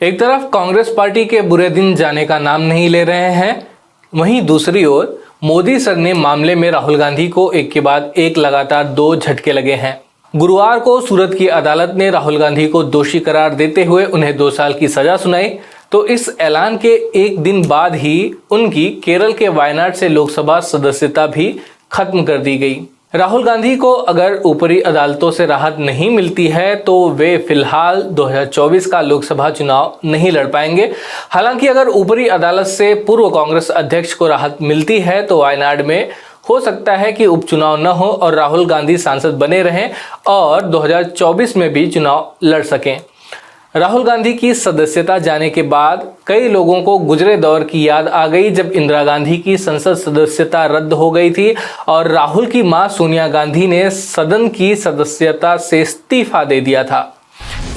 एक तरफ कांग्रेस पार्टी के बुरे दिन जाने का नाम नहीं ले रहे हैं, वहीं दूसरी ओर मोदी सर ने मामले में राहुल गांधी को एक के बाद एक लगातार 2 झटके लगे हैं। गुरुवार को सूरत की अदालत ने राहुल गांधी को दोषी करार देते हुए उन्हें 2 साल की सजा सुनाई, तो इस ऐलान के एक दिन बाद ही उनकी केरल के वायनाड से लोकसभा सदस्यता भी खत्म कर दी गई। राहुल गांधी को अगर ऊपरी अदालतों से राहत नहीं मिलती है तो वे फिलहाल 2024 का लोकसभा चुनाव नहीं लड़ पाएंगे। हालांकि अगर ऊपरी अदालत से पूर्व कांग्रेस अध्यक्ष को राहत मिलती है तो वायनाड में हो सकता है कि उपचुनाव न हो और राहुल गांधी सांसद बने रहें और 2024 में भी चुनाव लड़ सकें। राहुल गांधी की सदस्यता जाने के बाद कई लोगों को गुजरे दौर की याद आ गई जब इंदिरा गांधी की संसद सदस्यता रद्द हो गई थी और राहुल की मां सोनिया गांधी ने सदन की सदस्यता से इस्तीफा दे दिया था।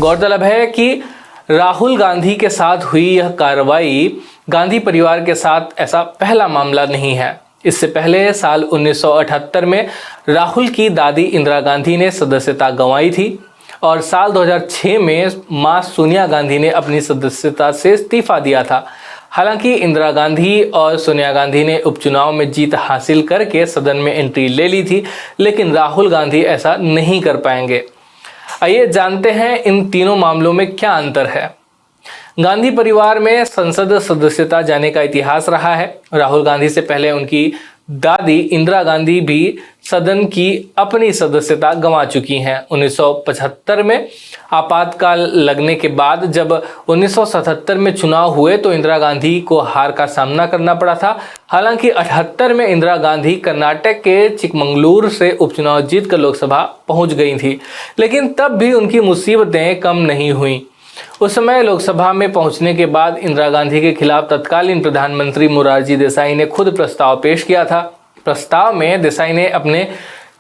गौरतलब है कि राहुल गांधी के साथ हुई यह कार्रवाई गांधी परिवार के साथ ऐसा पहला मामला नहीं है। इससे पहले साल 1978 में राहुल की दादी इंदिरा गांधी ने सदस्यता गंवाई थी और साल 2006 में मां सोनिया गांधी ने अपनी सदस्यता से इस्तीफा दिया था। हालांकि इंदिरा गांधी और सोनिया गांधी ने उपचुनाव में जीत हासिल करके सदन में एंट्री ले ली थी, लेकिन राहुल गांधी ऐसा नहीं कर पाएंगे। आइए जानते हैं इन तीनों मामलों में क्या अंतर है। गांधी परिवार में संसद सदस्यता जाने का इतिहास रहा है। राहुल गांधी से पहले उनकी दादी इंदिरा गांधी भी सदन की अपनी सदस्यता गंवा चुकी हैं। 1975 में आपातकाल लगने के बाद जब 1977 में चुनाव हुए तो इंदिरा गांधी को हार का सामना करना पड़ा था। हालांकि 78 में इंदिरा गांधी कर्नाटक के चिकमंगलुरु से उपचुनाव जीतकर लोकसभा पहुंच गई थी, लेकिन तब भी उनकी मुसीबतें कम नहीं हुई। उस समय लोकसभा में पहुंचने के बाद इंदिरा गांधी के खिलाफ तत्कालीन प्रधानमंत्री मोरारजी देसाई ने खुद प्रस्ताव पेश किया था। प्रस्ताव में देसाई ने अपने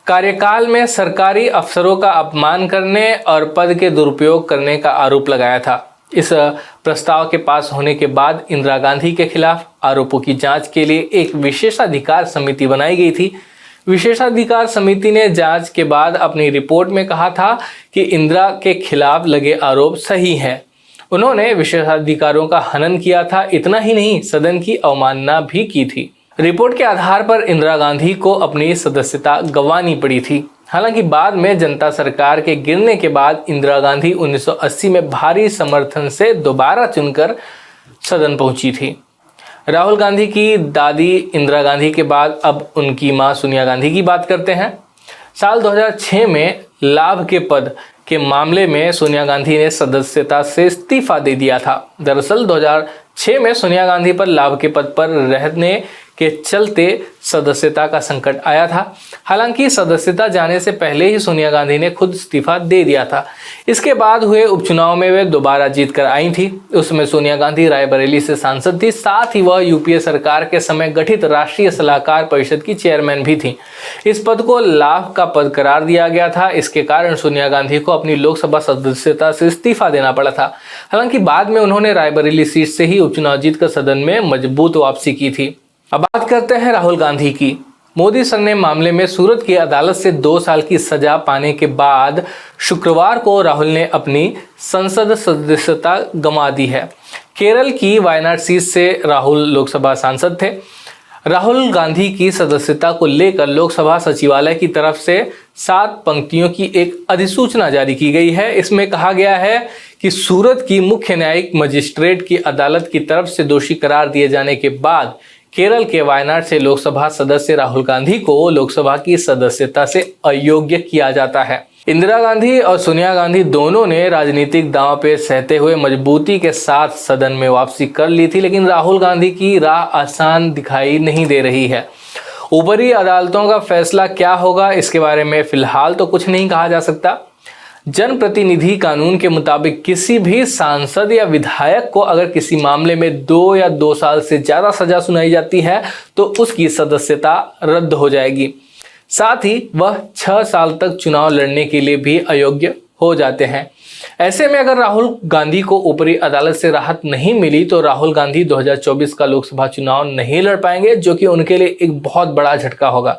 कार्यकाल में सरकारी अफसरों का अपमान करने और पद के दुरुपयोग करने का आरोप लगाया था। इस प्रस्ताव के पास होने के बाद इंदिरा गांधी के खिलाफ आरोपों की जांच के लिए एक विशेषाधिकार समिति बनाई गई थी। विशेषाधिकार समिति ने जांच के बाद अपनी रिपोर्ट में कहा था कि इंदिरा के खिलाफ लगे आरोप सही हैं। उन्होंने विशेषाधिकारों का हनन किया था। इतना ही नहीं, सदन की अवमानना भी की थी। रिपोर्ट के आधार पर इंदिरा गांधी को अपनी सदस्यता गंवानी पड़ी थी। हालांकि बाद में जनता सरकार के गिरने के बाद इंदिरा गांधी 1980 में भारी समर्थन से दोबारा चुनकर सदन पहुंची थी। राहुल गांधी की दादी इंदिरा गांधी के बाद अब उनकी मां सोनिया गांधी की बात करते हैं। साल 2006 में लाभ के पद के मामले में सोनिया गांधी ने सदस्यता से इस्तीफा दे दिया था। दरअसल 2006 में सोनिया गांधी पर लाभ के पद पर रहने के चलते सदस्यता का संकट आया था। हालांकि सदस्यता जाने से पहले ही सोनिया गांधी ने खुद इस्तीफा दे दिया था। इसके बाद हुए उपचुनाव में वे दोबारा जीत कर आई थी। उसमें सोनिया गांधी रायबरेली से सांसद थी, साथ ही वह यूपीए सरकार के समय गठित राष्ट्रीय सलाहकार परिषद की चेयरमैन भी थी। इस पद को लाभ का पद करार दिया गया था। इसके कारण सोनिया गांधी को अपनी लोकसभा सदस्यता से इस्तीफा देना पड़ा था। हालांकि बाद में उन्होंने रायबरेली सीट से ही उपचुनाव जीतकर सदन में मजबूत वापसी की थी। अब बात करते हैं राहुल गांधी की। मोदी सर ने मामले में सूरत की अदालत से 2 साल की सजा पाने के बाद शुक्रवार को राहुल ने अपनी संसद सदस्यता गंवा दी है। केरल की वायनाड सीट से राहुल लोकसभा सांसद थे। राहुल गांधी की सदस्यता को लेकर लोकसभा सचिवालय की तरफ से 7 पंक्तियों की एक अधिसूचना जारी की गई है। इसमें कहा गया है कि सूरत की मुख्य न्यायिक मजिस्ट्रेट की अदालत की तरफ से दोषी करार दिए जाने के बाद केरल के वायनाड से लोकसभा सदस्य राहुल गांधी को लोकसभा की सदस्यता से अयोग्य किया जाता है। इंदिरा गांधी और सोनिया गांधी दोनों ने राजनीतिक दांवपेच सहते हुए मजबूती के साथ सदन में वापसी कर ली थी, लेकिन राहुल गांधी की राह आसान दिखाई नहीं दे रही है। ऊपरी अदालतों का फैसला क्या होगा इसके बारे में फिलहाल तो कुछ नहीं कहा जा सकता। जनप्रतिनिधि कानून के मुताबिक किसी भी सांसद या विधायक को अगर किसी मामले में 2 या 2 साल से ज़्यादा सजा सुनाई जाती है तो उसकी सदस्यता रद्द हो जाएगी। साथ ही वह 6 साल तक चुनाव लड़ने के लिए भी अयोग्य हो जाते हैं। ऐसे में अगर राहुल गांधी को ऊपरी अदालत से राहत नहीं मिली तो राहुल गांधी 2024 का लोकसभा चुनाव नहीं लड़ पाएंगे, जो कि उनके लिए एक बहुत बड़ा झटका होगा।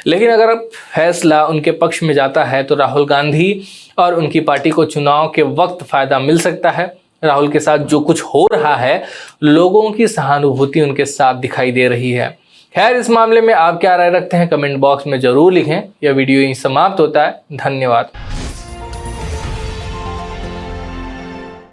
लेकिन अगर फैसला उनके पक्ष में जाता है तो राहुल गांधी और उनकी पार्टी को चुनाव के वक्त फायदा मिल सकता है। राहुल के साथ जो कुछ हो रहा है, लोगों की सहानुभूति उनके साथ दिखाई दे रही है। खैर, इस मामले में आप क्या राय रखते हैं कमेंट बॉक्स में जरूर लिखें। यह वीडियो यहीं समाप्त होता है। धन्यवाद।